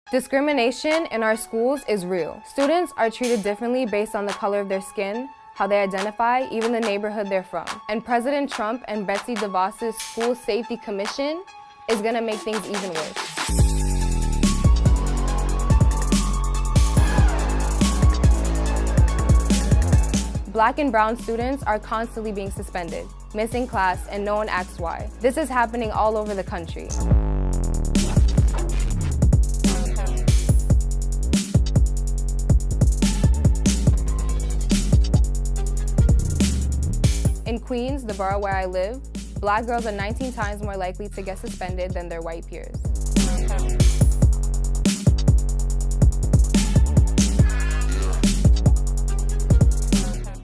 Discrimination in our schools is real. Students are treated differently based on the color of their skin, how they identify, even the neighborhood they're from. And President Trump and Betsy DeVos' School Safety Commission is gonna make things even worse. Black and brown students are constantly being suspended, missing class, and no one asks why. This is happening all over the country. In Queens, the borough where I live, Black girls are 19 times more likely to get suspended than their white peers.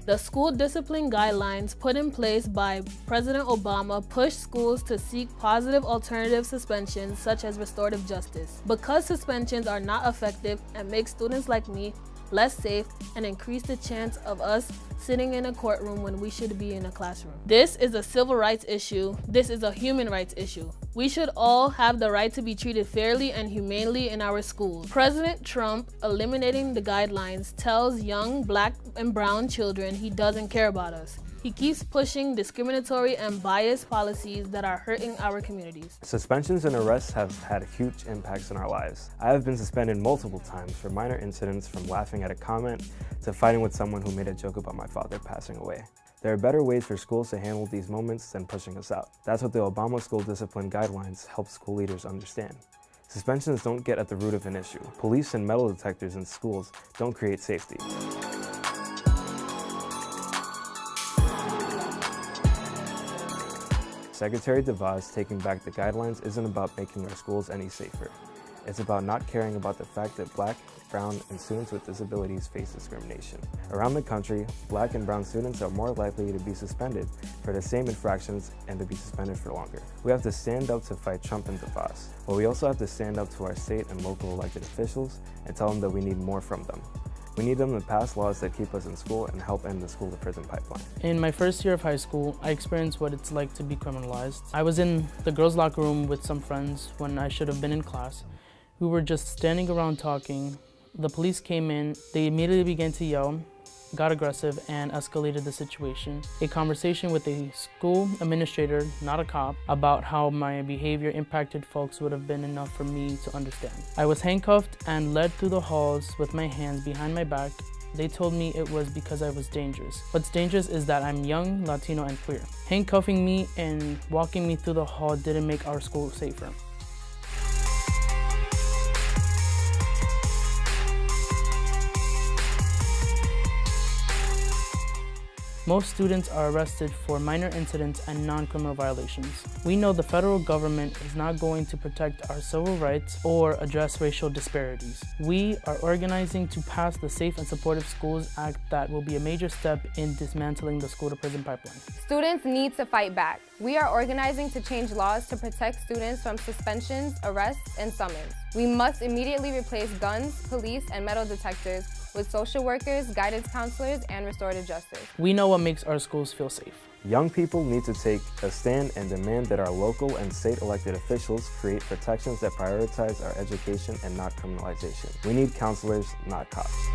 The school discipline guidelines put in place by President Obama pushed schools to seek positive alternative suspensions such as restorative justice. Because suspensions are not effective and make students like me less safe and increase the chance of us sitting in a courtroom when we should be in a classroom. This is a civil rights issue. This is a human rights issue. We should all have the right to be treated fairly and humanely in our schools. President Trump eliminating the guidelines tells young Black and brown children he doesn't care about us. He keeps pushing discriminatory and biased policies that are hurting our communities. Suspensions and arrests have had huge impacts on our lives. I have been suspended multiple times for minor incidents, from laughing at a comment to fighting with someone who made a joke about my father passing away. There are better ways for schools to handle these moments than pushing us out. That's what the Obama School Discipline Guidelines help school leaders understand. Suspensions don't get at the root of an issue. Police and metal detectors in schools don't create safety. Secretary DeVos taking back the guidelines isn't about making our schools any safer. It's about not caring about the fact that Black, brown, and students with disabilities face discrimination. Around the country, Black and brown students are more likely to be suspended for the same infractions and to be suspended for longer. We have to stand up to fight Trump and DeVos, but we also have to stand up to our state and local elected officials and tell them that we need more from them. We need them to pass laws that keep us in school and help end the school-to-prison pipeline. In my first year of high school, I experienced what it's like to be criminalized. I was in the girls' locker room with some friends when I should have been in class. We were just standing around talking. The police came in, they immediately began to yell, got aggressive, and escalated the situation. A conversation with a school administrator, not a cop, about how my behavior impacted folks would have been enough for me to understand. I was handcuffed and led through the halls with my hands behind my back. They told me it was because I was dangerous. What's dangerous is that I'm young, Latino, and queer. Handcuffing me and walking me through the hall didn't make our school safer. Most students are arrested for minor incidents and non-criminal violations. We know the federal government is not going to protect our civil rights or address racial disparities. We are organizing to pass the Safe and Supportive Schools Act that will be a major step in dismantling the school-to-prison pipeline. Students need to fight back. We are organizing to change laws to protect students from suspensions, arrests, and summons. We must immediately replace guns, police, and metal detectors with social workers, guidance counselors, and restorative justice. We know what makes our schools feel safe. Young people need to take a stand and demand that our local and state elected officials create protections that prioritize our education and not criminalization. We need counselors, not cops.